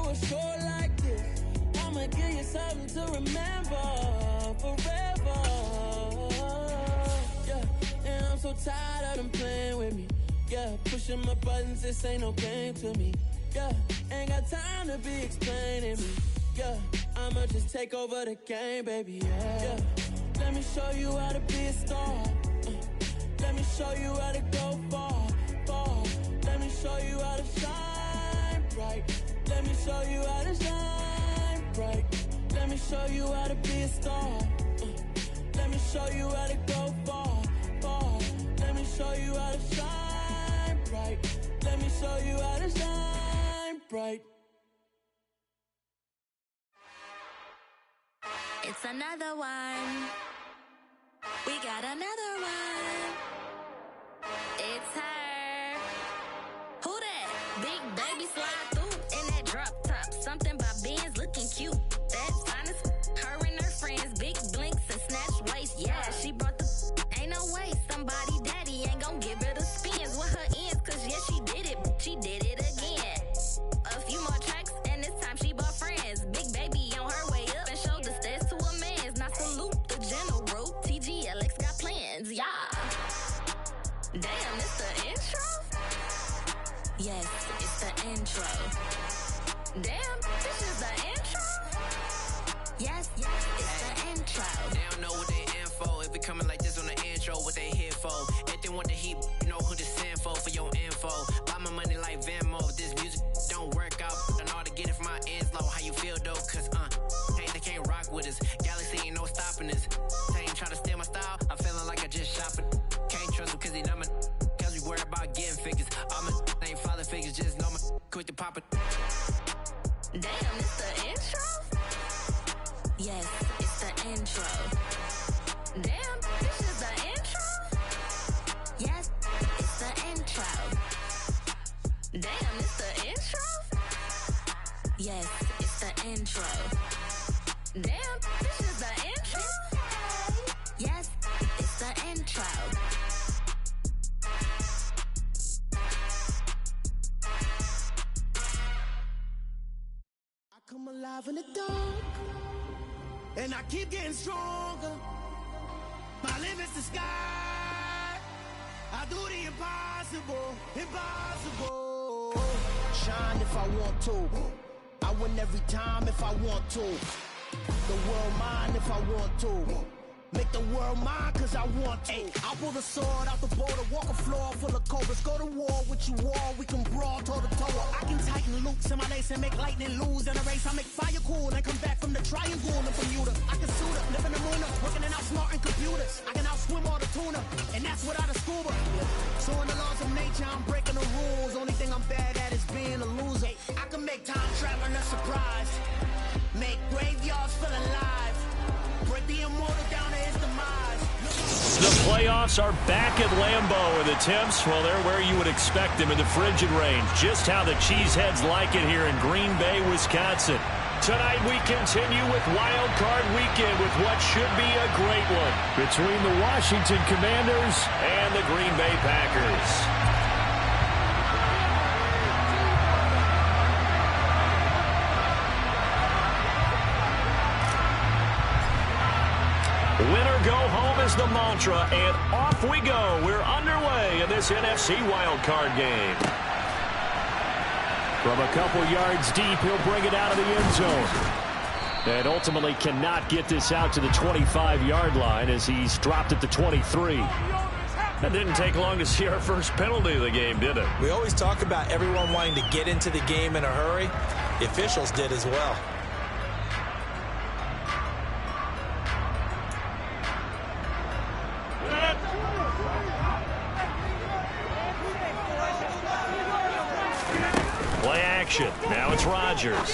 a show like this, I'ma give you something to remember forever. Yeah, and I'm so tired of them playing with me. Yeah, pushing my buttons, this ain't no game to me. Yeah, ain't got time to be explaining me. Yeah, I'ma just take over the game, baby. Yeah, let me show you how to be a star. Let me show you how to go far, far. Let me show you how to shine bright. Let me show you how to shine bright. Let me show you how to be a star. Let me show you how to go far, far. Let me show you how to shine bright. Let me show you how to shine bright. It's another one. We got another one. It's her. Who that? Big baby slide through in that drop top. Something about Benz looking cute. That's honest. Her and her friends, big blinks and snatch waist. Yeah, she brought the. Ain't no way somebody daddy ain't gon' give her the spins with her ends. Cause yeah, she did it. She did it again. A few more tracks and this time she bought friends. Big baby on her way up and showed the stairs to a man's. Now salute the general. TGLX got plans, yeah. Damn, it's the intro? Yes, it's the intro. Damn, this is the intro? Yes, it's the intro. They don't know what they info. If it coming like this on the intro, what they here for? If they want the heat, you know who to send for your info. Buy my money like Venmo. This music don't work out. I know how to get it from my ends low. How you feel though? Cause they can't rock with us. Galaxy ain't no stopping us. They ain't trying to steal my style. I'm feeling like I just shot for. Can't trust them cause they numb. Cause we worried about getting figures. All my ain't father figures. Just know my quick to pop it. Damn, it's the intro? Yes, it's the intro. Damn, this is the intro? Yes, it's the intro. Damn, it's the intro? Yes, it's the intro. Damn, this is the intro? Yes, it's the intro. I come alive in the dark, and I keep getting stronger. My limit's the sky. I do the impossible, impossible. Shine if I want to. I win every time if I want to. The world mine if I want to. Make the world mine cause I want to. I'll pull the sword out the border, walk a floor full of cobras. Go to war with you all, we can brawl toe to toe. I can tighten loops in my lace and make lightning lose in a race. I make fire cool and come back from the triangle in Bermuda. I can suit up, live in the moon up, working and outsmarting computers. I can outswim all the tuna, and that's without a scuba. So in the laws of nature, I'm breaking the rules. Only thing I'm bad at is being a loser. I can make time traveling a surprise. Make graveyards feel alive. Break the immortal down to his demise. The playoffs are back at Lambeau, and the temps, well, they're where you would expect them in the frigid range. Just how the Cheeseheads like it here in Green Bay, Wisconsin. Tonight we continue with Wild Card Weekend with what should be a great one between the Washington Commanders and the Green Bay Packers. Winner go home is the mantra, and off we go. We're underway in this NFC wildcard game. From a couple yards deep, he'll bring it out of the end zone. And ultimately cannot get this out to the 25-yard line as he's dropped at the 23. That didn't take long to see our first penalty of the game, did it? We always talk about everyone wanting to get into the game in a hurry. The officials did as well. Play action. Now it's Rodgers.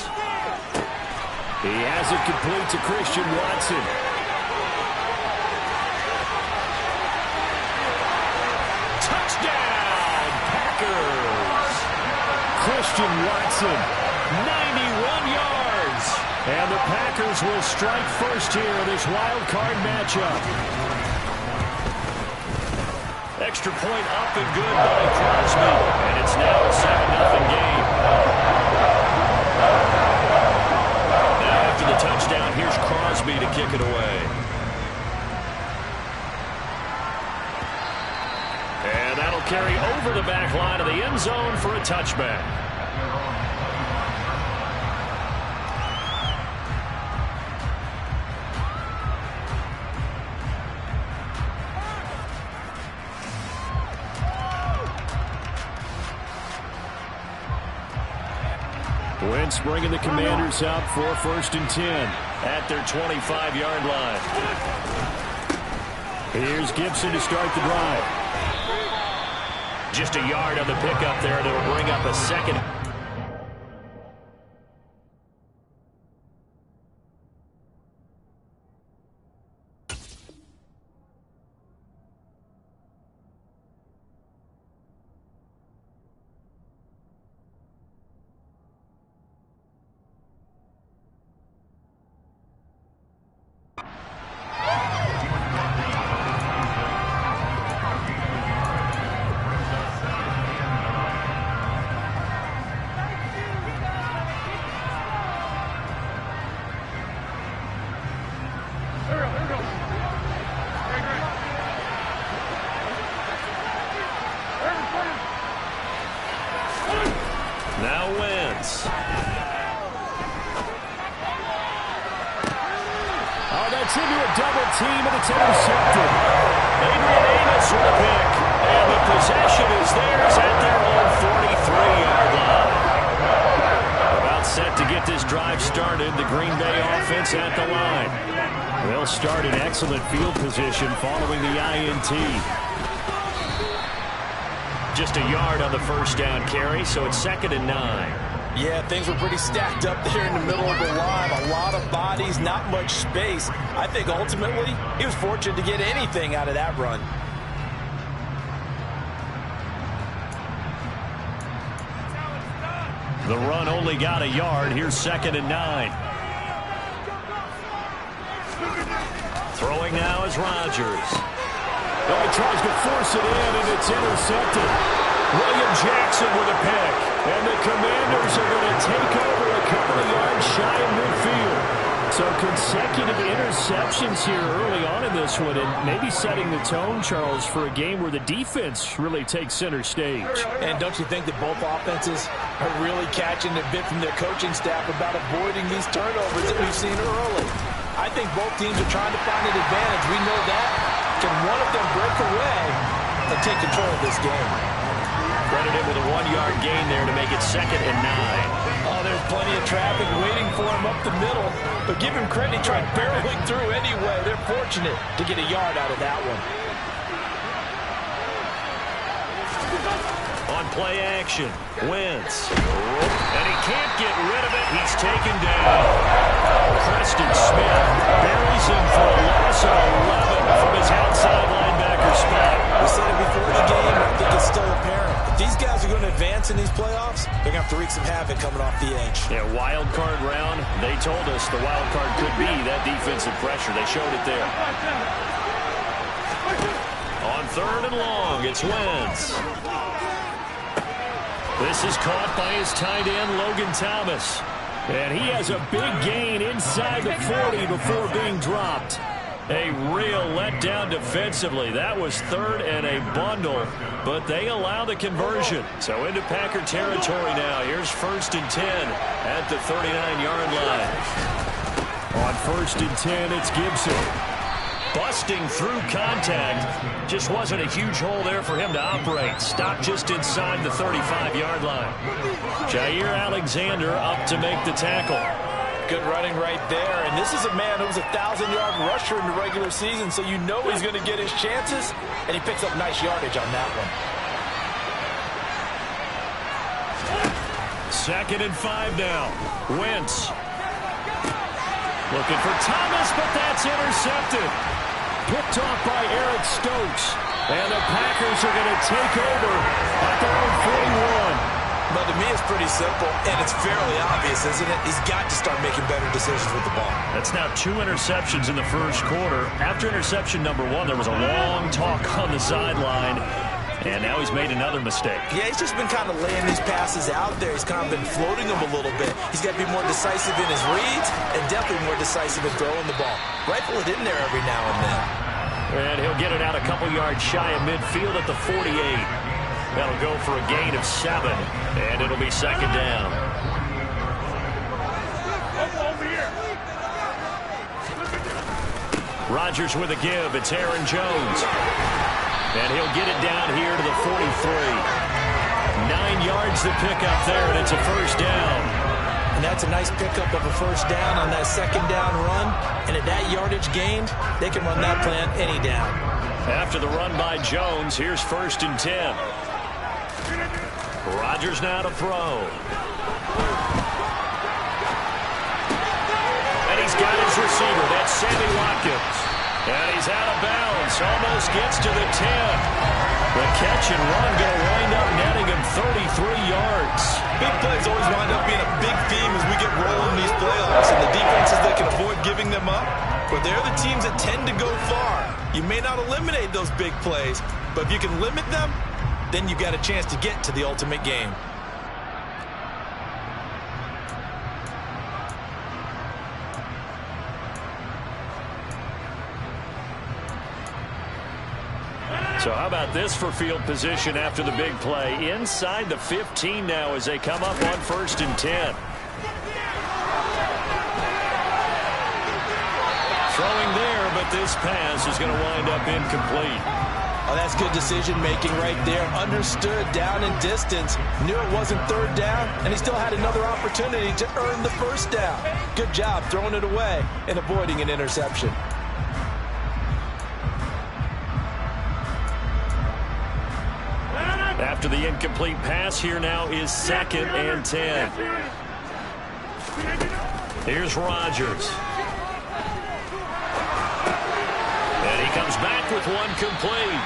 He has it complete to Christian Watson. Touchdown, Packers. Christian Watson, 91 yards. And the Packers will strike first here in this wild card matchup. Extra point up and good by Crosby. And it's now a 7-0 game. carry over the back line of the end zone for a touchback. Wentz bringing the Commanders out for 1st and 10 at their 25-yard line. Here's Gibson to start the drive. Just a yard on the pickup there that'll bring up a second. Now Wentz. Oh, that's into a double team, and it's intercepted. Adrian Amos with a pick. And the possession is theirs at their own 43-yard line. About set to get this drive started. The Green Bay offense at the line. They'll start in excellent field position following the INT. Just a yard on the first down carry, so it's 2nd and 9. Yeah, things were pretty stacked up there in the middle of the line. A lot of bodies, not much space. I think ultimately he was fortunate to get anything out of that run. The run only got a yard. Here's 2nd and 9. Throwing now is Rodgers. Oh, he tries to force it in, and it's intercepted. William Jackson with a pick. And the Commanders are going to take over a couple of yards shy of midfield. So consecutive interceptions here early on in this one, and maybe setting the tone, Charles, for a game where the defense really takes center stage. And don't you think that both offenses are really catching a bit from their coaching staff about avoiding these turnovers that we've seen early? I think both teams are trying to find an advantage. We know that. Can one of them break away and take control of this game? Credited with a 1-yard gain there to make it 2nd and 9. Oh, there's plenty of traffic waiting for him up the middle. But give him credit, he tried barreling through anyway. They're fortunate to get a yard out of that one. On play action, Wentz. And he can't get rid of it. He's taken down. Preston Smith buries him for a loss of 11 from his outside linebacker spot. We said it before the game, I think it's still apparent. If these guys are going to advance in these playoffs, they're going to have to wreak some havoc coming off the edge. Yeah, wild card round. They told us the wild card could be that defensive pressure. They showed it there. On 3rd and long, it's Wentz. This is caught by his tight end, Logan Thomas. And he has a big gain inside the 40 before being dropped. A real letdown defensively. That was 3rd and a bundle, but they allow the conversion. So into Packer territory now. Here's 1st and 10 at the 39-yard line. On 1st and 10, it's Gibson. Busting through contact. Just wasn't a huge hole there for him to operate. Stopped just inside the 35-yard line. Jair Alexander up to make the tackle. Good running right there. And this is a man who was a 1,000-yard rusher in the regular season, so you know he's going to get his chances. And he picks up nice yardage on that one. 2nd and 5 now. Wentz. Looking for Thomas, but that's intercepted. Picked off by Eric Stokes. And the Packers are going to take over at their own 41. But to me, it's pretty simple, and it's fairly obvious, isn't it? He's got to start making better decisions with the ball. That's now 2 interceptions in the first quarter. After interception number 1, there was a long talk on the sideline. And now he's made another mistake. Yeah, he's just been kind of laying these passes out there. He's kind of been floating them a little bit. He's got to be more decisive in his reads and definitely more decisive in throwing the ball. Rifle it in there every now and then. And he'll get it out a couple yards shy of midfield at the 48. That'll go for a gain of 7, and it'll be second down. Rodgers with a give. It's Aaron Jones. And he'll get it down here to the 43. 9 yards to pick up there, and it's a first down. And that's a nice pickup of a first down on that second down run. And at that yardage gained, they can run that plan any down. After the run by Jones, here's 1st and 10. Rodgers now to throw. And he's got his receiver. That's Sammy Watkins. And he's out of bounds. Almost gets to the 10. The catch and run going to wind up netting him 33 yards. Big plays always wind up being a big theme as we get rolling these playoffs. And the defenses that can avoid giving them up, but they're the teams that tend to go far. You may not eliminate those big plays, but if you can limit them, then you've got a chance to get to the ultimate game. So how about this for field position after the big play? Inside the 15 now as they come up on 1st and 10. Throwing there, but this pass is going to wind up incomplete. Oh, that's good decision-making right there. Understood down and distance. Knew it wasn't 3rd down, and he still had another opportunity to earn the 1st down. Good job throwing it away and avoiding an interception. After the incomplete pass, here now is 2nd and 10. Here's Rodgers. And he comes back with one complete.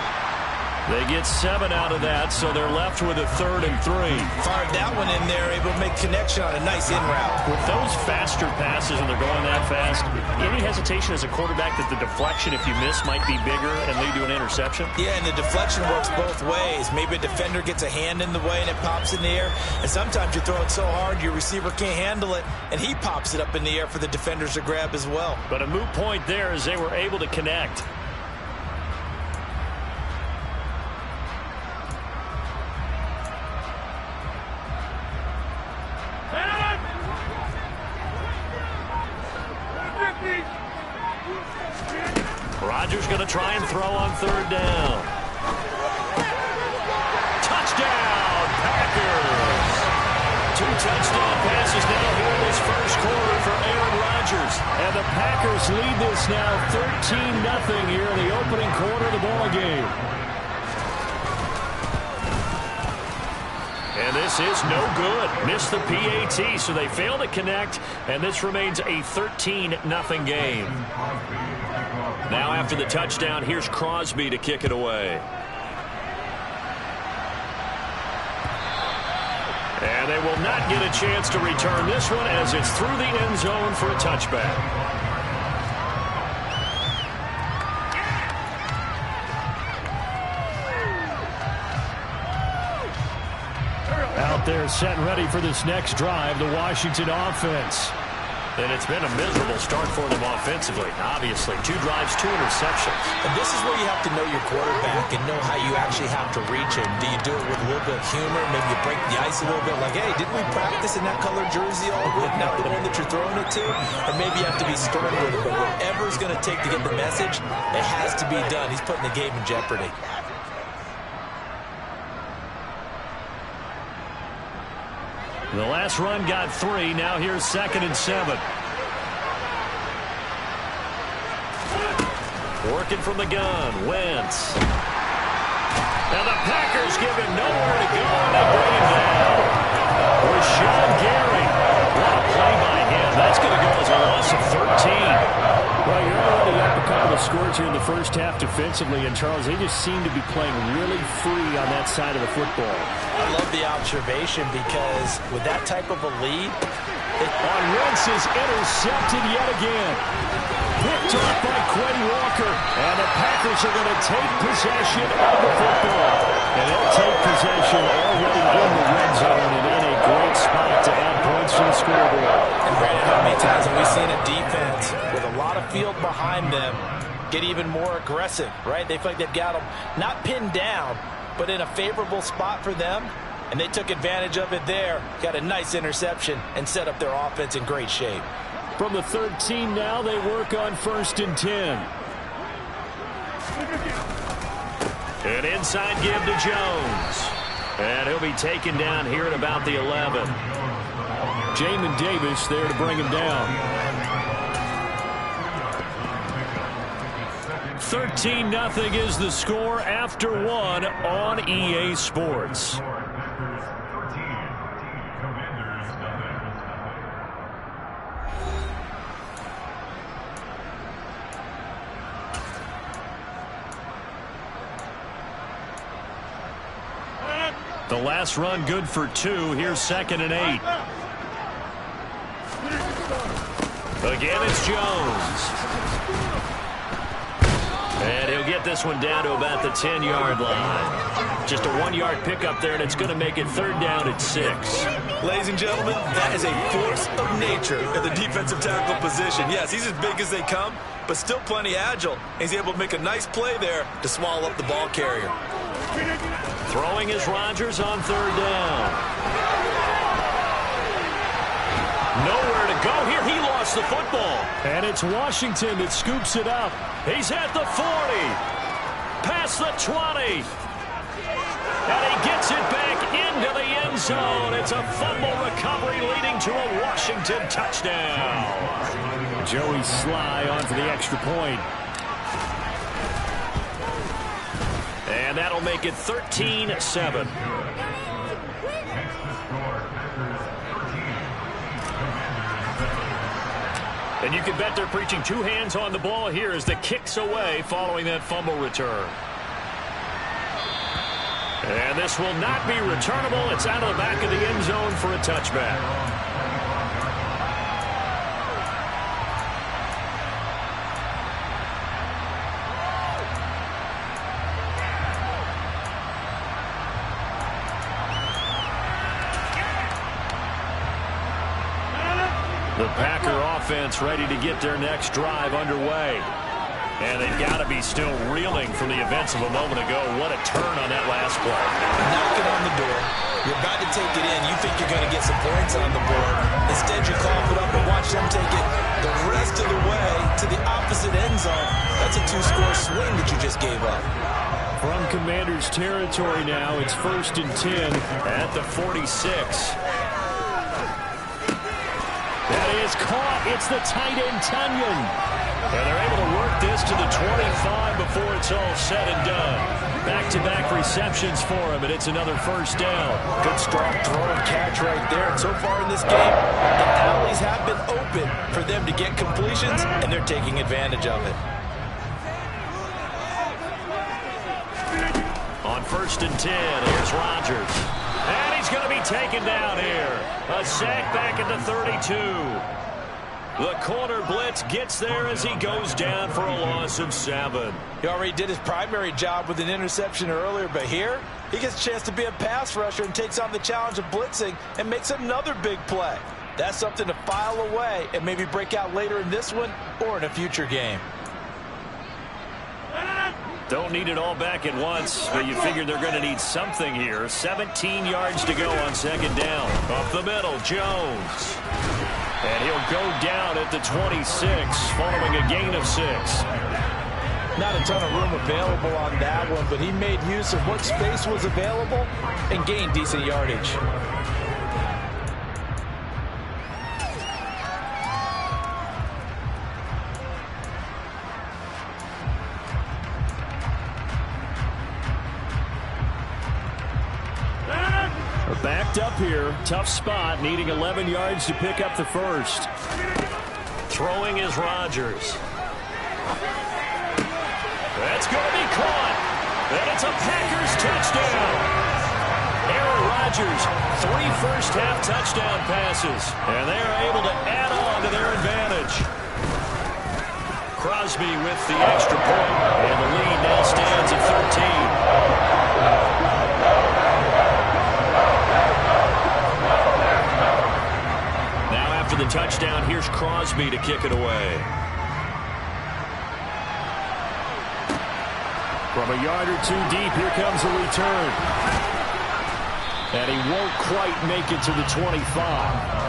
They get 7 out of that, so they're left with a 3rd and 3. Fired that one in there, able to make connection on a nice in route. With those faster passes and they're going that fast, any hesitation as a quarterback that the deflection, if you miss, might be bigger and lead to an interception? Yeah, and the deflection works both ways. Maybe a defender gets a hand in the way and it pops in the air. And sometimes you throw it so hard your receiver can't handle it, and he pops it up in the air for the defenders to grab as well. But a moot point there as they were able to connect. Rodgers going to try and throw on 3rd down. Touchdown, Packers! 2 touchdown passes now here in this first quarter for Aaron Rodgers. And the Packers lead this now 13-0 here in the opening quarter of the ball game. And this is no good. Missed the PAT, so they fail to connect, and this remains a 13-0 game. Now after the touchdown, here's Crosby to kick it away. And they will not get a chance to return this one as it's through the end zone for a touchback. Out there set and ready for this next drive, the Washington offense. And it's been a miserable start for them offensively, obviously. 2 drives, 2 interceptions. And this is where you have to know your quarterback and know how you actually have to reach him. Do you do it with a little bit of humor? Maybe you break the ice a little bit like, hey, didn't we practice in that color jersey all week? Not the one that you're throwing it to? Or maybe you have to be stern with it. But whatever it's going to take to get the message, it has to be done. He's putting the game in jeopardy. The last run got 3. Now here's 2nd and 7. Working from the gun. Wentz. And the Packers give him nowhere to go, and they bring him down. Rashawn Gary. What a play by him. That's going to go as a loss of 13. Well, you're already up a couple of scores here in the first half defensively, and Charles, they just seem to be playing really free on that side of the football. I love the observation because with that type of a lead, on Wentz is intercepted yet again. Picked off by Quinn Walker, and the Packers are going to take possession of the football. And they'll take possession already in the red zone and in a great spot to add points to the scoreboard. And Brandon, how many times have we seen a defense with a lot of field behind them get even more aggressive, right? They feel like they've got them not pinned down, but in a favorable spot for them, and they took advantage of it there. Got a nice interception and set up their offense in great shape. From the 13 now, they work on 1st and 10. An inside give to Jones. And he'll be taken down here at about the 11. Jamin Davis there to bring him down. 13-0 is the score after 1 on EA Sports. The last run good for 2. Here's 2nd and 8. Again, it's Jones. And he'll get this one down to about the 10-yard line. Just a 1-yard pickup there, and it's going to make it 3rd down at 6. Ladies and gentlemen, that is a force of nature at the defensive tackle position. Yes, he's as big as they come, but still plenty agile. He's able to make a nice play there to swallow up the ball carrier. Throwing is Rodgers on 3rd down. Nowhere to go here. He lost the football. And it's Washington that scoops it up. He's at the 40. Past the 20. And he gets it back into the end zone. It's a fumble recovery leading to a Washington touchdown. Joey Sly on for the extra point. And that'll make it 13-7. And you can bet they're preaching 2 hands on the ball here as the kick's away following that fumble return. And this will not be returnable. It's out of the back of the end zone for a touchback. The Packer offense ready to get their next drive underway. And they've got to be still reeling from the events of a moment ago. What a turn on that last play. Knock it on the door. You're about to take it in. You think you're going to get some points on the board. Instead, you cough it up and watch them take it the rest of the way to the opposite end zone. That's a 2-score swing that you just gave up. From Commanders territory now, it's 1st and 10 at the 46. That is caught. It's the tight end, Tunyon. And they're able to work this to the 25 before it's all said and done. Back-to-back receptions for him, and it's another 1st down. Good strong throw and catch right there. And so far in this game, the alleys have been open for them to get completions, and they're taking advantage of it. On 1st and 10, here's Rodgers. And he's going to be taken down here. A sack back at the 32. The corner blitz gets there as he goes down for a loss of 7. He already did his primary job with an interception earlier, but here he gets a chance to be a pass rusher and takes on the challenge of blitzing and makes another big play. That's something to file away and maybe break out later in this one or in a future game. Don't need it all back at once, but you figure they're going to need something here. 17 yards to go on 2nd down. Up the middle, Jones. And he'll go down at the 26, following a gain of 6. Not a ton of room available on that one, but he made use of what space was available and gained decent yardage. Backed up here, tough spot, needing 11 yards to pick up the 1st. Throwing is Rodgers. That's going to be caught. And it's a Packers touchdown. Aaron Rodgers, 3 first-half touchdown passes, and they are able to add on to their advantage. Crosby with the extra point, and the lead now stands at 13. For the touchdown, here's Crosby to kick it away. From a yard or two deep, here comes the return. And he won't quite make it to the 25.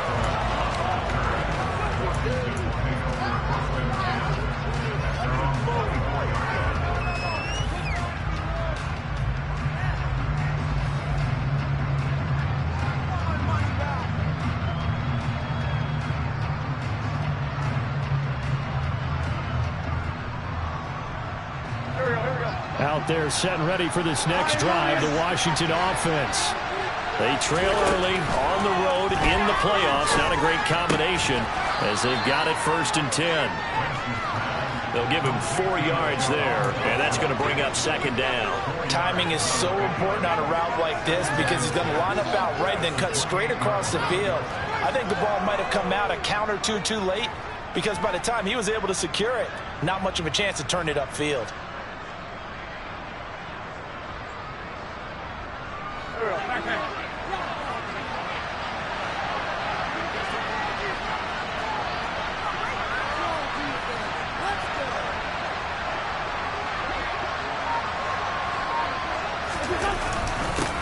Out there set and ready for this next drive, the Washington offense. They trail early on the road in the playoffs. Not a great combination as they've got it 1st and 10. They'll give him 4 yards there, and that's going to bring up 2nd down. Timing is so important on a route like this because he's going to line up out right and then cut straight across the field. I think the ball might have come out a count or two too late because by the time he was able to secure it, not much of a chance to turn it upfield.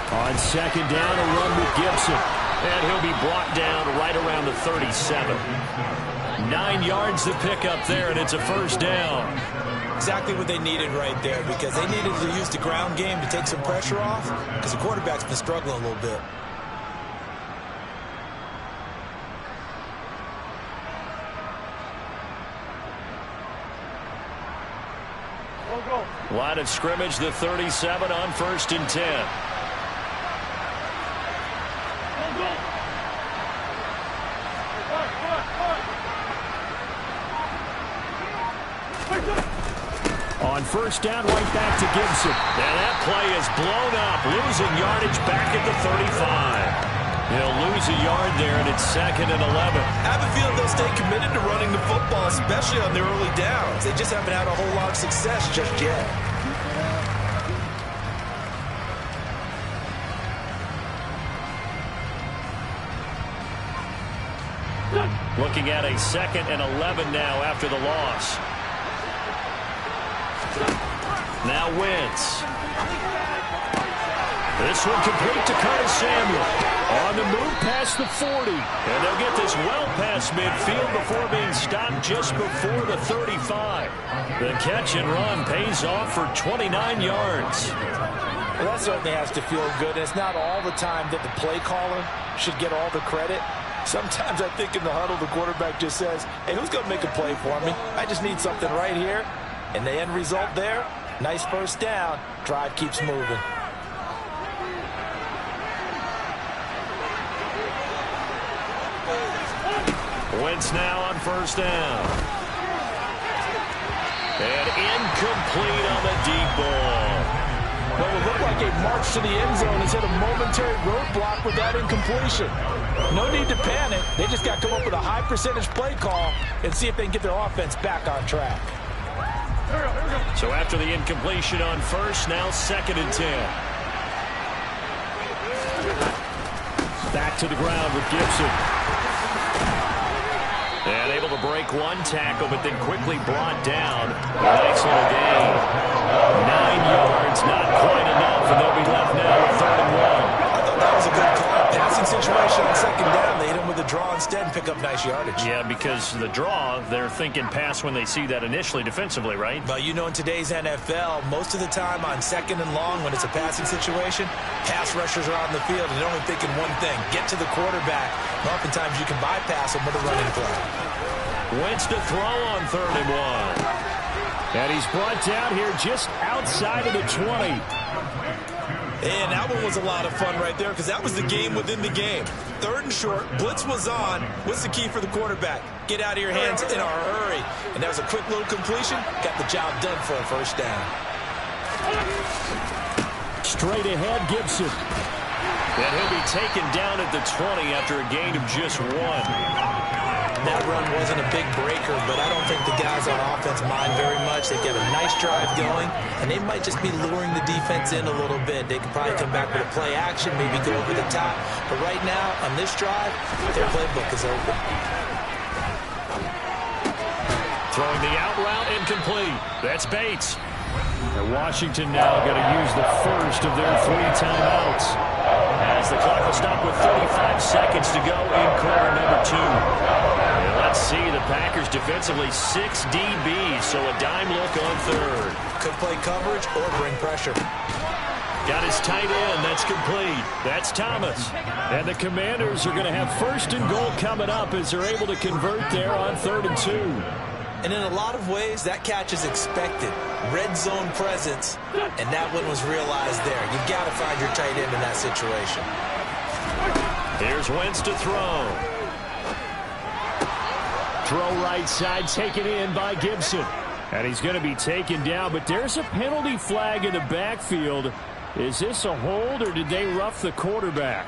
On 2nd down, a run with Gibson. And he'll be brought down right around the 37. 9 yards to pick up there, and it's a 1st down. Exactly what they needed right there because they needed to use the ground game to take some pressure off because the quarterback's been struggling a little bit. Line of scrimmage, the 37 on 1st and 10. On 1st down, right back to Gibson. And that play is blown up, losing yardage back at the 35. He'll lose a yard there, and it's 2nd and 11. I have a feeling they'll stay committed to running the football, especially on their early downs. They just haven't had a whole lot of success just yet. Looking at a 2nd and 11 now after the loss. Now Wentz. This one complete to Curtis Samuel. On the move past the 40. And they'll get this well past midfield before being stopped just before the 35. The catch and run pays off for 29 yards. Well, that certainly has to feel good. It's not all the time that the play caller should get all the credit. Sometimes I think in the huddle the quarterback just says, hey, who's going to make a play for me? I just need something right here. And the end result there, nice 1st down. Drive keeps moving. Wentz now on 1st down. And incomplete on the deep ball. Well, it looked like a march to the end zone has hit a momentary roadblock with that incompletion. No need to panic. They just got to come up with a high percentage play call and see if they can get their offense back on track. So after the incompletion on 1st, now 2nd and 10. Back to the ground with Gibson. And able to break one tackle, but then quickly brought down. Nice little gain. 9 yards, not quite enough, and they'll be left now with 3rd and 1. I thought that was a good call. Passing situation on 2nd down. They hit him with a draw instead and pick up nice yardage. Yeah, because the draw, they're thinking pass when they see that initially defensively, right? But you know, in today's NFL, most of the time on 2nd and long, when it's a passing situation, pass rushers are on the field, and they're only thinking one thing, get to the quarterback. And oftentimes you can bypass them with a running play. Wentz to throw on 3rd and 1. And he's brought down here just outside of the 20. And that one was a lot of fun right there because that was the game within the game. 3rd and short, blitz was on. What's the key for the quarterback? Get out of your hands in a hurry. And that was a quick little completion. Got the job done for a 1st down. Straight ahead, Gibson. And he'll be taken down at the 20 after a gain of just 1. That run wasn't a big breaker, but I don't think the guys on offense mind very much. They've got a nice drive going, and they might just be luring the defense in a little bit. They could probably come back with a play action, maybe go over the top. But right now, on this drive, their playbook is open. Throwing the out route incomplete. That's Bates. And Washington now going to use the first of their 3 timeouts, as the clock will stop with 35 seconds to go in quarter number 2. And let's see, the Packers defensively 6 DBs, so a dime look on third. Could play coverage or bring pressure. Got his tight end. That's complete. That's Thomas. And the Commanders are going to have first and goal coming up as they're able to convert there on 3rd and 2. And in a lot of ways, that catch is expected. Red zone presence, and that one was realized there. You've got to find your tight end in that situation. Here's Wentz to throw. Throw right side, taken in by Gibson. And he's going to be taken down, but there's a penalty flag in the backfield. Is this a hold, or did they rough the quarterback?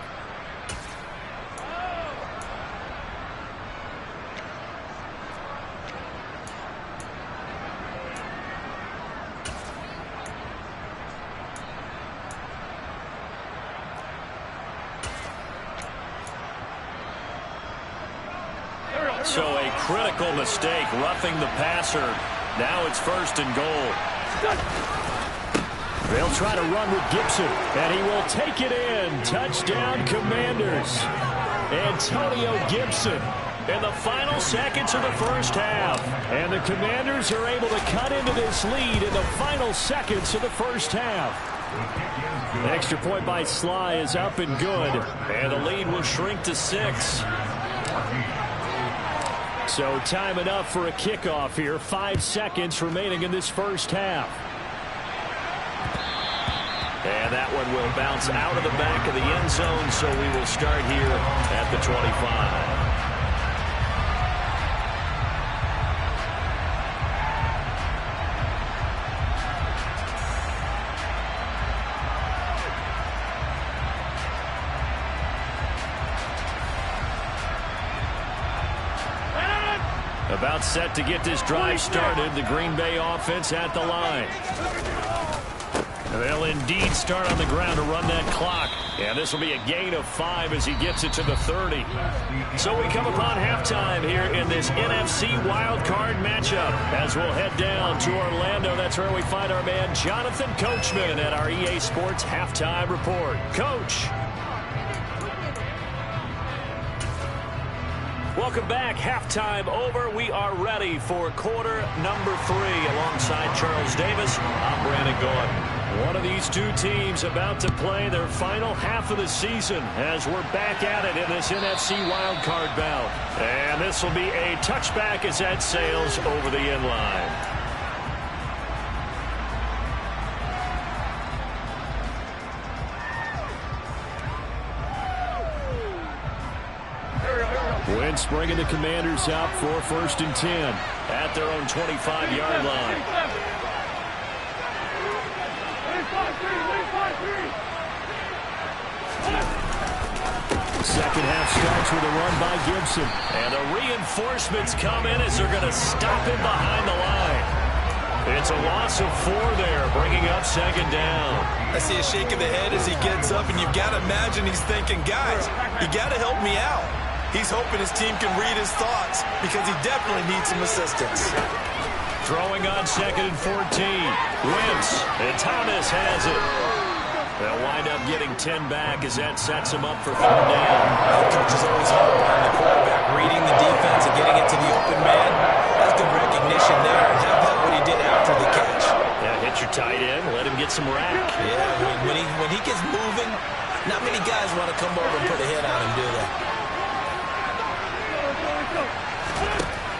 So a critical mistake, roughing the passer. Now it's 1st and goal. They'll try to run with Gibson, and he will take it in. Touchdown, Commanders. Antonio Gibson in the final seconds of the first half. And the Commanders are able to cut into this lead in the final seconds of the first half. The extra point by Sly is up and good, and the lead will shrink to 6. So time enough for a kickoff here. 5 seconds remaining in this first half. And that one will bounce out of the back of the end zone, so we will start here at the 25. About set to get this drive started. The Green Bay offense at the line. They'll indeed start on the ground to run that clock. And this will be a gain of 5 as he gets it to the 30. So we come upon halftime here in this NFC Wildcard matchup. As we'll head down to Orlando, that's where we find our man Jonathan Coachman at our EA Sports Halftime Report. Coach. Welcome back. Halftime over. We are ready for quarter number 3. Alongside Charles Davis, I'm Brandon Gordon. One of these two teams about to play their final half of the season as we're back at it in this NFC wildcard bout. And this will be a touchback as that sails over the end line. Wentz bringing the Commanders out for 1st and 10 at their own 25-yard line. Second half starts with a run by Gibson. And the reinforcements come in as they're going to stop him behind the line. It's a loss of 4 there, bringing up 2nd down. I see a shake of the head as he gets up, and you've got to imagine he's thinking, guys, you got to help me out. He's hoping his team can read his thoughts because he definitely needs some assistance. Throwing on 2nd and 14. Wentz, and Thomas has it. They'll wind up getting 10 back as that sets him up for 3rd down. The coach is always hard on the quarterback, reading the defense and getting it to the open man. That's good recognition there. And how about what he did after the catch? Yeah, hit your tight end, let him get some rack. Yeah, when he gets moving, not many guys want to come over and put a hit on him, do they?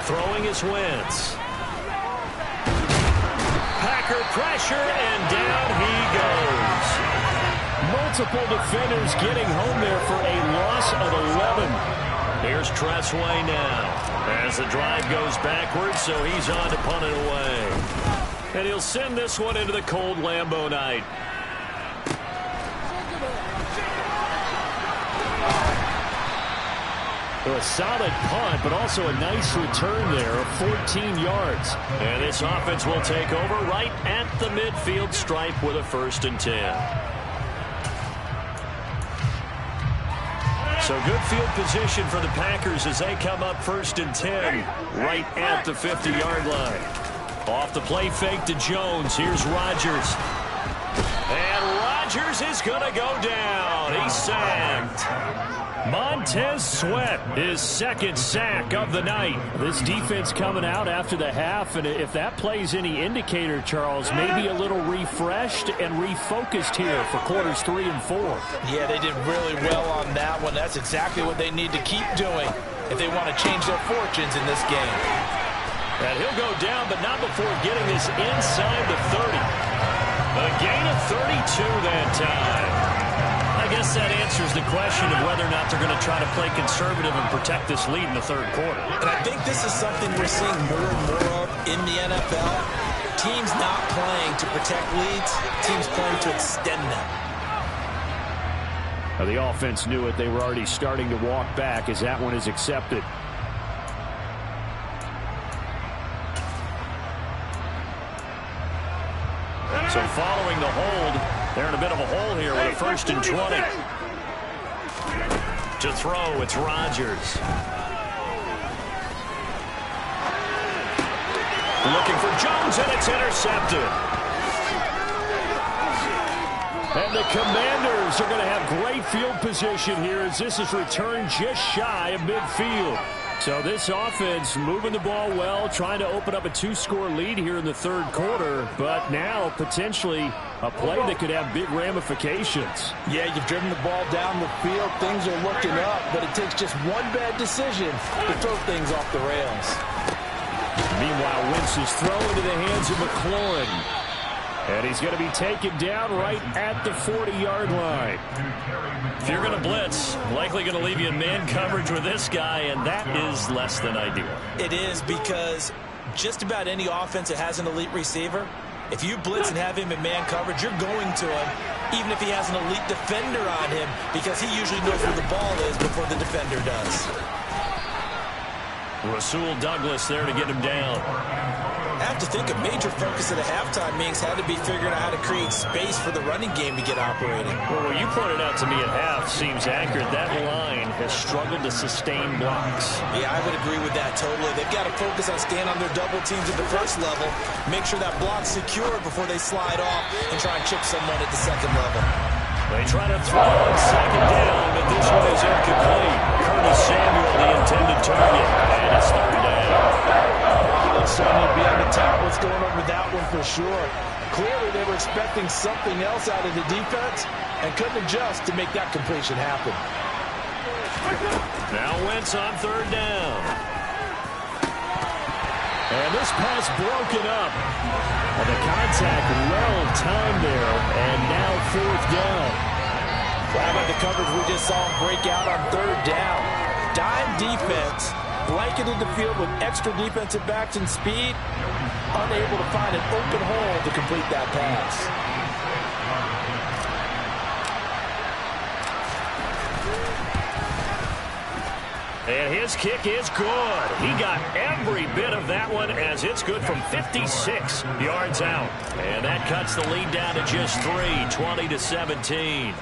Throwing is Wentz. Packer pressure, and down he goes. Multiple defenders getting home there for a loss of 11. Here's Tressway now as the drive goes backwards, so he's on to punt it away. And he'll send this one into the cold Lambeau night. A solid punt, but also a nice return there of 14 yards. And this offense will take over right at the midfield stripe with a 1st and 10. So good field position for the Packers as they come up 1st and 10 right at the 50-yard line. Off the play fake to Jones. Here's Rodgers. And Rodgers is going to go down. He's sacked. Montez Sweat, his second sack of the night. This defense coming out after the half, and if that plays any indicator, Charles, maybe a little refreshed and refocused here for quarters 3 and 4. Yeah, they did really well on that one. That's exactly what they need to keep doing if they want to change their fortunes in this game. And he'll go down, but not before getting this inside the 30. A gain of 32 that time. I guess that answers the question of whether or not they're going to try to play conservative and protect this lead in the third quarter. And I think this is something we're seeing more and more of in the NFL. Teams not playing to protect leads, teams playing to extend them. Now, the offense knew it. They were already starting to walk back as that one is accepted. So following the hold, they're in a bit of a hole here with a 1st and 20. To throw, it's Rodgers. Looking for Jones, and it's intercepted. And the Commanders are going to have great field position here as this is returned just shy of midfield. So this offense moving the ball well, trying to open up a 2-score lead here in the third quarter, but now potentially a play that could have big ramifications. Yeah, you've driven the ball down the field. Things are looking up, but it takes just one bad decision to throw things off the rails. Meanwhile, Wentz is thrown into the hands of McLaurin. And he's going to be taken down right at the 40-yard line. If you're going to blitz, likely going to leave you in man coverage with this guy, and that is less than ideal. It is, because just about any offense that has an elite receiver, if you blitz and have him in man coverage, you're going to him, even if he has an elite defender on him, because he usually knows where the ball is before the defender does. Rasul Douglas there to get him down. I have to think a major focus of the halftime meetings had to be figuring out how to create space for the running game to get operating. Well, what you pointed out to me at half seems accurate. That line has struggled to sustain blocks. Yeah, I would agree with that totally. They've got to focus on staying on their double teams at the first level, make sure that block's secure before they slide off and try and chip someone at the second level. They try to throw on second down, but this one is incomplete. Curtis Samuel, the intended target, and it's third down. Certainly be on the top what's going on with that one for sure. Clearly they were expecting something else out of the defense and couldn't adjust to make that completion happen. Now Wentz on third down. And this pass broken up. And the contact well timed there, and now fourth down. How about the coverage we just saw him break out on third down? Dime defense, blanketed the field with extra defensive backs and speed, unable to find an open hole to complete that pass. And his kick is good. He got every bit of that one as it's good from 56 yards out. And that cuts the lead down to just 3, 20-17.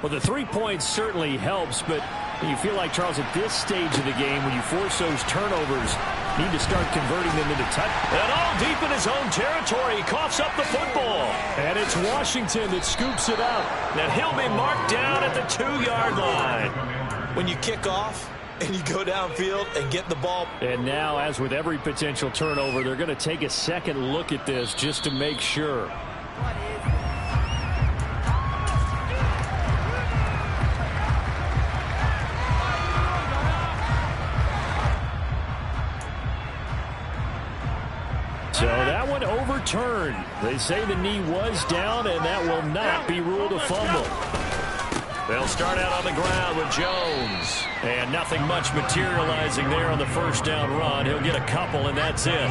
Well, the 3 points certainly helps, but you feel like, Charles, at this stage of the game, when you force those turnovers, need to start converting them into touchdowns. And all deep in his own territory, he coughs up the football. And it's Washington that scoops it up. And he'll be marked down at the 2-yard line. When you kick off and you go downfield and get the ball. And now, as with every potential turnover, they're going to take a second look at this just to make sure. So that one overturned. They say the knee was down, and that will not be ruled a fumble. They'll start out on the ground with Jones. And nothing much materializing there on the first down run. He'll get a couple, and that's it.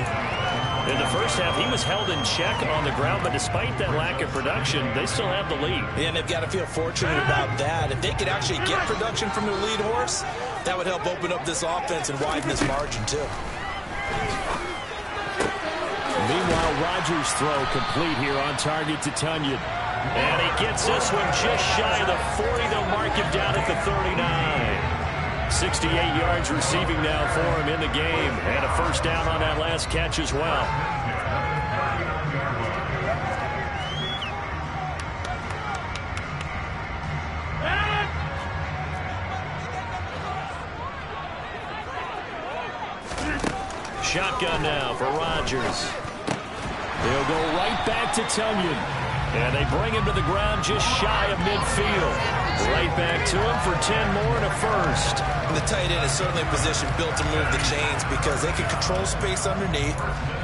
In the first half, he was held in check on the ground, but despite that lack of production, they still have the lead. And they've got to feel fortunate about that. If they could actually get production from their lead horse, that would help open up this offense and widen this margin, too. Meanwhile, Rodgers' throw complete here on target to Tunyon. And he gets this one just shy of the 40. They'll mark him down at the 39. 68 yards receiving now for him in the game. And a first down on that last catch as well. Shotgun now for Rodgers. He'll go right back to Tunyon. And they bring him to the ground just shy of midfield. Right back to him for 10 more and a first. And the tight end is certainly a position built to move the chains because they can control space underneath.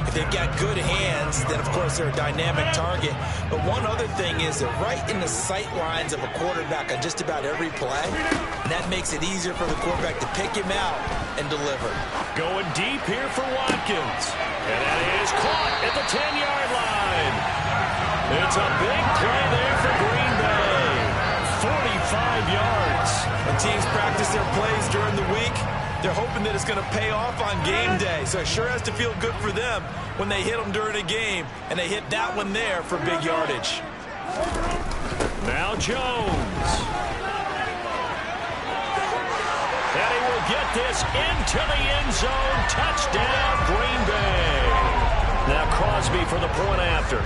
If they've got good hands, then of course they're a dynamic target. But one other thing is they're right in the sight lines of a quarterback on just about every play. And that makes it easier for the quarterback to pick him out and deliver. Going deep here for Watkins. And that is caught at the 10-yard line. It's a big play there for Green Bay. 45 yards. When teams practice their plays during the week, they're hoping that it's going to pay off on game day. So it sure has to feel good for them when they hit them during a game. And they hit that one there for big yardage. Now Jones. And he will get this into the end zone. Touchdown, Green Bay. Now Crosby for the point after.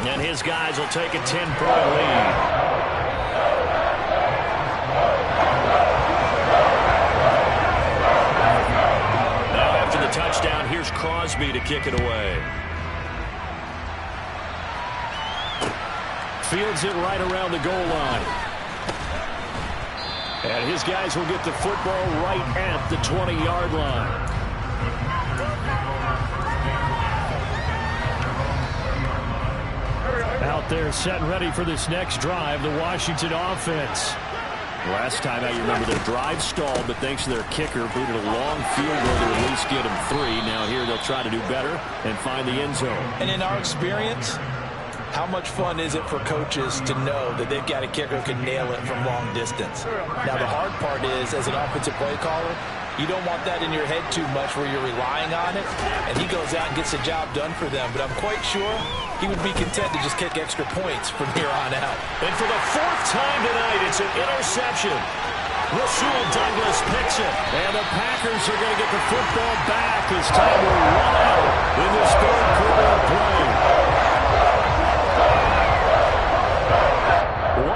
And his guys will take a 10-point lead. Now after the touchdown, here's Crosby to kick it away. Fields it right around the goal line. And his guys will get the football right at the 20-yard line. Out there set and ready for this next drive, the Washington offense. Last time out, you remember their drive stalled, but thanks to their kicker, booted a long field goal to at least get them 3. Now here they'll try to do better and find the end zone. And in our experience, how much fun is it for coaches to know that they've got a kicker who can nail it from long distance? Now the hard part is, as an offensive play caller, you don't want that in your head too much where you're relying on it, and he goes out and gets the job done for them. But I'm quite sure he would be content to just kick extra points from here on out. And for the 4th time tonight, it's an interception. Rasul Douglas picks it, and the Packers are going to get the football back as time will run out in this 3rd quarter of play.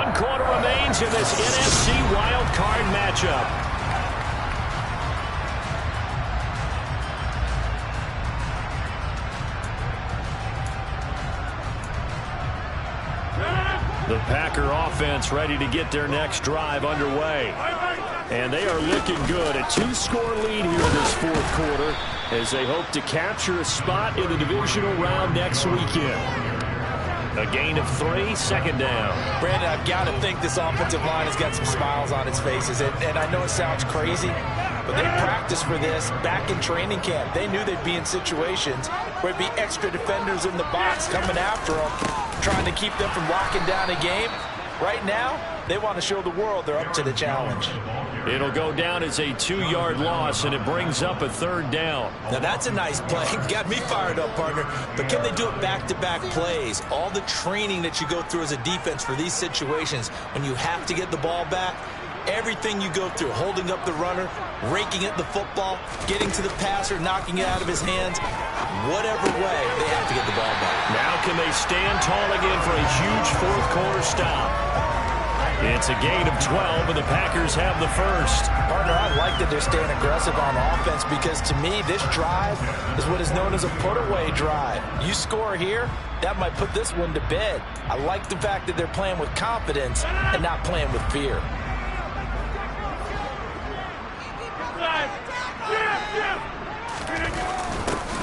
1 quarter remains in this NFC Wildcard matchup. The Packer offense ready to get their next drive underway. And they are looking good. A 2-score lead here this 4th quarter as they hope to capture a spot in the divisional round next weekend. A gain of 3, 2nd down. Brandon, I've got to think this offensive line has got some smiles on its faces. And I know it sounds crazy, but they practiced for this back in training camp. They knew they'd be in situations where there'd be extra defenders in the box coming after them, trying to keep them from locking down a game. Right now, they want to show the world they're up to the challenge. It'll go down as a 2-yard loss, and it brings up a 3rd down. Now, that's a nice play. Got me fired up, partner. But can they do it back-to-back plays? All the training that you go through as a defense for these situations, when you have to get the ball back, everything you go through, holding up the runner, raking at the football, getting to the passer, knocking it out of his hands, whatever way, they have to get the ball back. Now can they stand tall again for a huge 4th quarter stop? It's a gain of 12, and the Packers have the first. Partner, I like that they're staying aggressive on offense because, to me, this drive is what is known as a put-away drive. You score here, that might put this one to bed. I like the fact that they're playing with confidence and not playing with fear.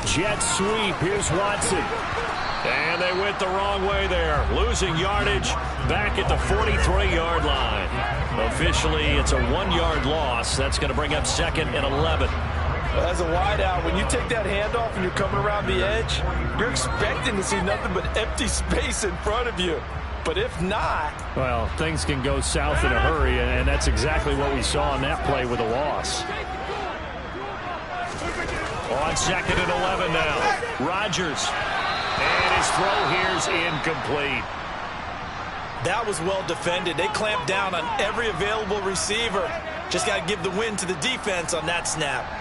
Jet sweep. Here's Watson. And they went the wrong way there. Losing yardage back at the 43-yard line. Officially, it's a 1-yard loss. That's going to bring up 2nd and 11. Well, as a wideout, when you take that handoff and you're coming around the edge, you're expecting to see nothing but empty space in front of you. But if not... Well, things can go south in a hurry, and that's exactly what we saw on that play with a loss. On 2nd and 11 now. Rodgers. And his throw here is incomplete. That was well defended. They clamped down on every available receiver. Just got to give the win to the defense on that snap.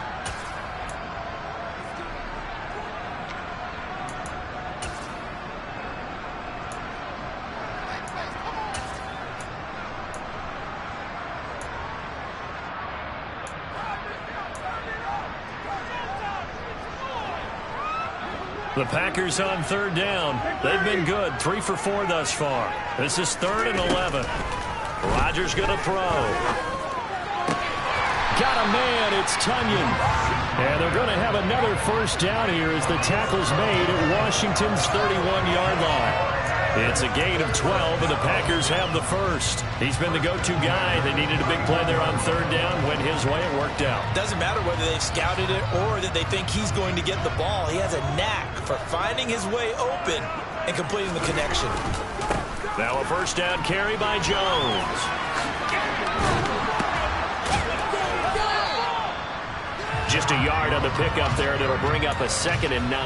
The Packers on third down. They've been good. 3 for 4 thus far. This is 3rd and 11. Rodgers going to throw. Got a man. It's Tunyon. And they're going to have another first down here as the tackle's made at Washington's 31-yard line. It's a gain of 12, and the Packers have the first. He's been the go-to guy. They needed a big play there on third down. Went his way. It worked out. Doesn't matter whether they've scouted it or that they think he's going to get the ball. He has a knack for finding his way open and completing the connection. Now a first down carry by Jones. Just a yard on the pickup there, and it'll bring up a 2nd and 9.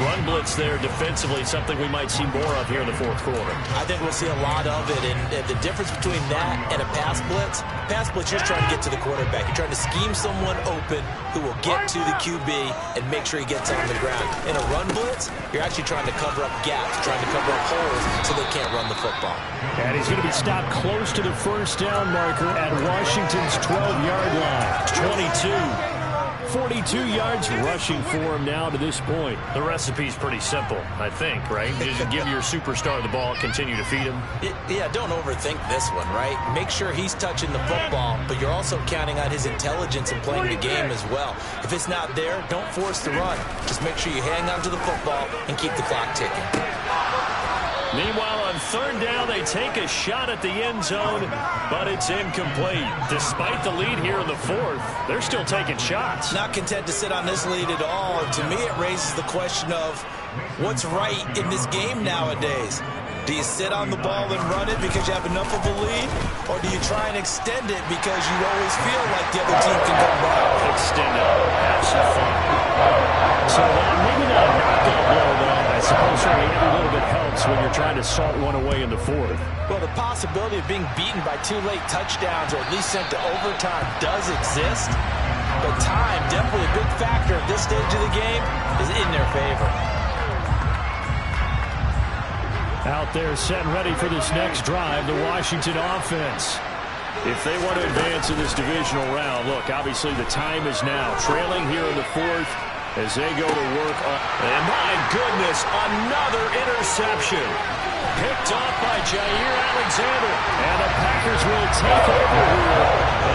Run blitz there defensively, something we might see more of here in the fourth quarter. I think we'll see a lot of it, and the difference between that and a pass blitz, you're trying to get to the quarterback. You're trying to scheme someone open who will get to the QB and make sure he gets on the ground. In a run blitz, you're actually trying to cover up gaps, trying to cover up holes so they can't run the football. And he's going to be stopped close to the first down marker at Washington's 12-yard line. 22. 42 yards rushing for him now to this point. The recipe's pretty simple, I think, right? Just give your superstar the ball, continue to feed him. Yeah, don't overthink this one, right? Make sure he's touching the football, but you're also counting on his intelligence in playing the game as well. If it's not there, don't force the run. Just make sure you hang on to the football and keep the clock ticking. Meanwhile, on third down, they take a shot at the end zone, but it's incomplete. Despite the lead here in the fourth, they're still taking shots. Not content to sit on this lead at all. And to me, it raises the question of what's right in this game nowadays. Do you sit on the ball and run it because you have enough of a lead? Or do you try and extend it because you always feel like the other team can come back? Extend it. Have some fun. So maybe not a knockout blow, though. I suppose certainly every little bit helps when you're trying to salt one away in the fourth. Well, the possibility of being beaten by 2 late touchdowns or at least sent to overtime does exist. But time, definitely a big factor at this stage of the game, is in their favor. Out there set and ready for this next drive, the Washington offense. If they want to advance in this divisional round, look, obviously the time is now. Trailing here in the fourth as they go to work. And my goodness, another interception. Picked off by Jair Alexander. And the Packers will take over here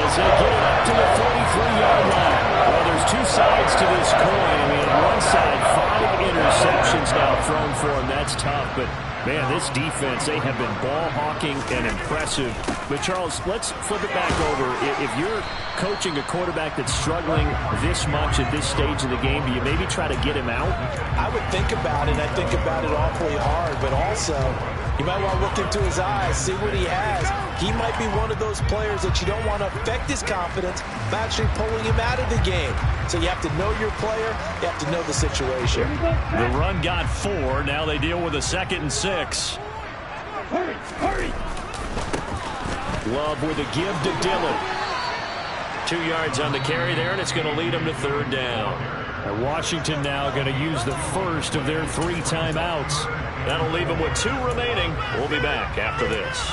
as they get it up to the 43-yard line. Well, there's 2 sides to this coin. I mean, on one side, 5 interceptions now thrown for him. That's tough, but man, this defense, they have been ball hawking and impressive. But, Charles, let's flip it back over. If you're coaching a quarterback that's struggling this much at this stage of the game, do you maybe try to get him out? I would think about it. I think about it awfully hard. But also, you might want to look into his eyes, see what he has. He might be one of those players that you don't want to affect his confidence by actually pulling him out of the game. So you have to know your player. You have to know the situation. The run got 4. Now they deal with a 2nd and 6. Hurry. Love with a give to Dillon. 2 yards on the carry there, and it's going to lead them to third down. And Washington now going to use the first of their 3 timeouts. That'll leave them with 2 remaining. We'll be back after this.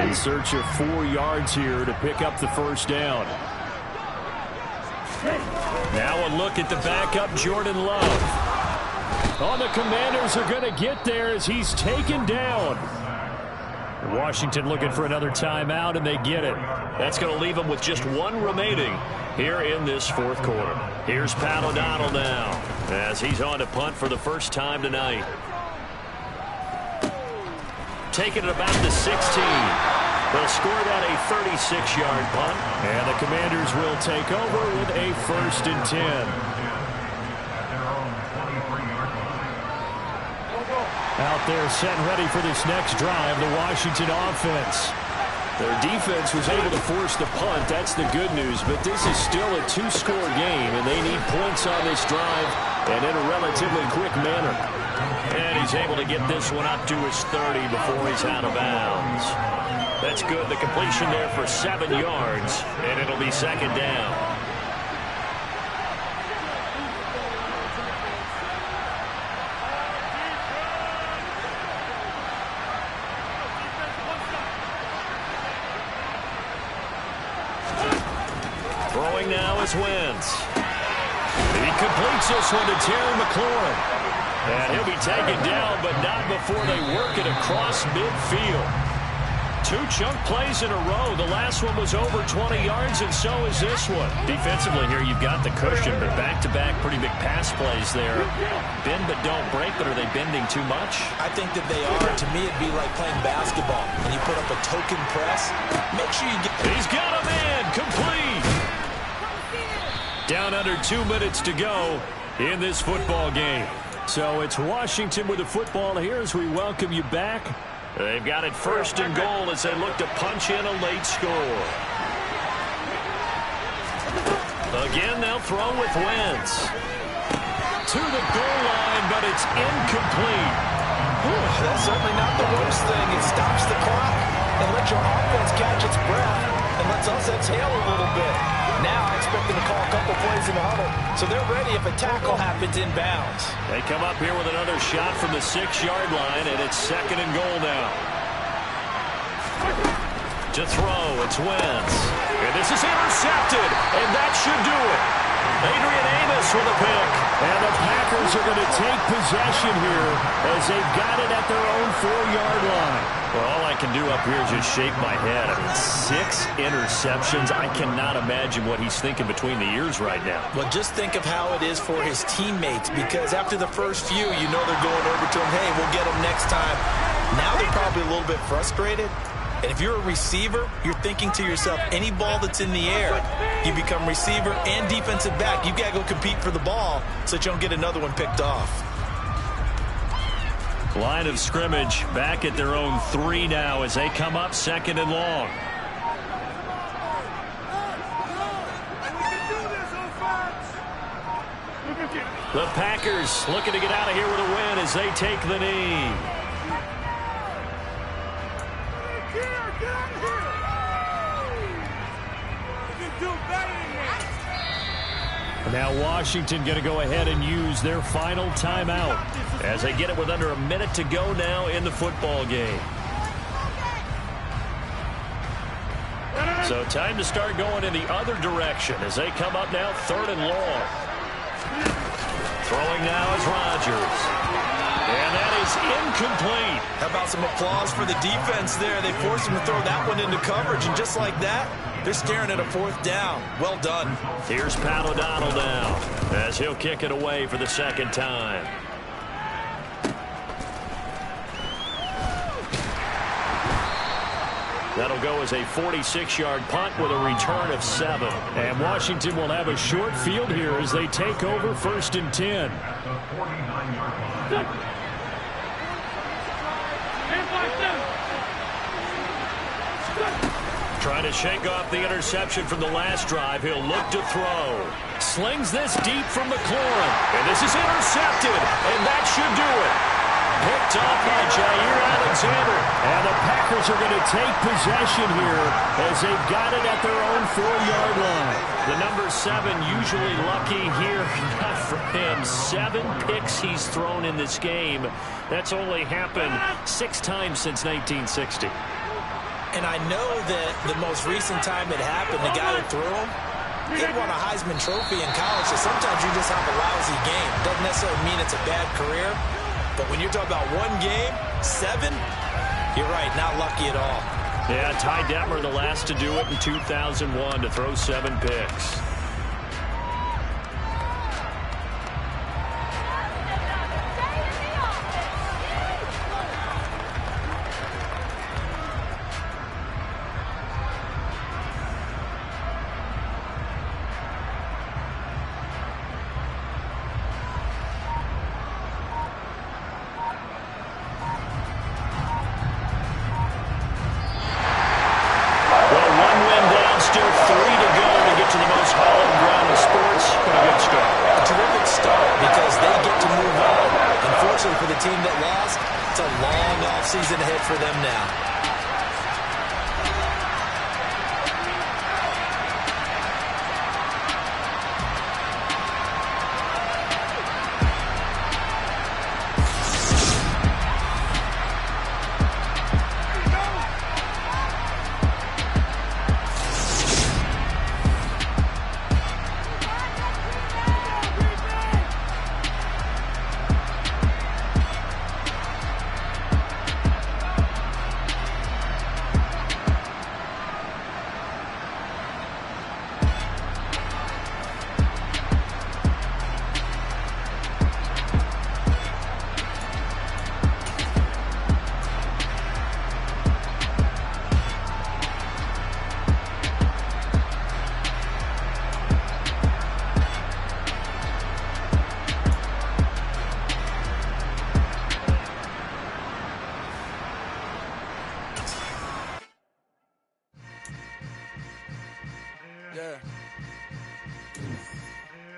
In search of 4 yards here to pick up the first down. Now a look at the backup, Jordan Love. Oh, the Commanders are going to get there as he's taken down. Washington looking for another timeout, and they get it. That's going to leave them with just 1 remaining here in this fourth quarter. Here's Pat O'Donnell now as he's on to punt for the first time tonight. Taking it about the 16. They'll score that a 36-yard punt, and the Commanders will take over with a 1st and 10. Out there set and ready for this next drive, the Washington offense. Their defense was able to force the punt. That's the good news. But this is still a two-score game, and they need points on this drive and in a relatively quick manner. And he's able to get this one up to his 30 before he's out of bounds. That's good. The completion there for 7 yards, and it'll be second down. Throwing now is Wentz. He completes this one to Terry McLaurin. And he'll be taken down, but not before they work it across midfield. 2 chunk plays in a row. The last one was over 20 yards, and so is this one. Defensively here, you've got the cushion, but back-to-back pretty big pass plays there. Bend but don't break, but are they bending too much? I think that they are. To me, it'd be like playing basketball. When you put up a token press, make sure you get... He's got a man, complete. Down under 2 minutes to go in this football game. So it's Washington with the football here as we welcome you back. They've got it first and goal as they look to punch in a late score. Again, they'll throw with Wentz. To the goal line, but it's incomplete. That's certainly not the worst thing. It stops the clock and lets your offense catch its breath and lets us exhale a little bit. Now I expect them to call a couple plays in the huddle, so they're ready if a tackle happens inbounds. They come up here with another shot from the 6-yard line, and it's second and goal now. To throw, it's Wentz. And this is intercepted, and that should do it. Adrian Amos with a pick. And the Packers are going to take possession here as they've got it at their own 4-yard line. Well, all I can do up here is just shake my head. I mean, 6 interceptions. I cannot imagine what he's thinking between the ears right now. Well, just think of how it is for his teammates, because after the first few, you know they're going over to him, hey, we'll get him next time. Now they're probably a little bit frustrated. And if you're a receiver, you're thinking to yourself, any ball that's in the air, you become receiver and defensive back. You've got to go compete for the ball so that you don't get another one picked off. Line of scrimmage back at their own 3 now as they come up second and long. The Packers looking to get out of here with a win as they take the knee. Now Washington going to go ahead and use their final timeout as they get it with under a minute to go now in the football game. So time to start going in the other direction as they come up now 3rd and long. Throwing now is Rodgers. And that is incomplete. How about some applause for the defense there? They forced him to throw that one into coverage, and just like that, they're staring at a 4th down. Well done. Here's Pat O'Donnell now as he'll kick it away for the 2nd time. That'll go as a 46-yard punt with a return of 7. And Washington will have a short field here as they take over 1st and 10. Trying to shake off the interception from the last drive. He'll look to throw. Slings this deep from McLaurin. And this is intercepted. And that should do it. Picked off by Jair Alexander. And the Packers are going to take possession here as they've got it at their own 4-yard line. The number 7 usually lucky here. Not for him. 7 picks he's thrown in this game. That's only happened 6 times since 1960. And I know that the most recent time it happened, the guy who threw him, he won a Heisman Trophy in college, so sometimes you just have a lousy game. Doesn't necessarily mean it's a bad career, but when you're talking about 1 game, 7, you're right, not lucky at all. Yeah, Ty Detmer the last to do it in 2001 to throw 7 picks. for the team that lost. It's a long offseason ahead for them now.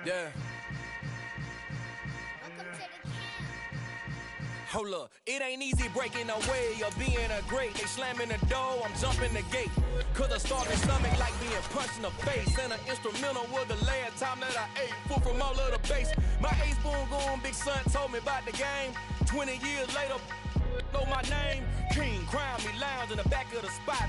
Yeah. Hold up, it ain't easy breaking away or being a great. They slamming the door, I'm jumping the gate. Cause I started stomach like being punched in the face. And an instrumental was the last time that I ate. Full from all of the bass. My ace boom going, big son told me about the game. 20 years later, know my name. King, crown me, lounge in the back of the spot.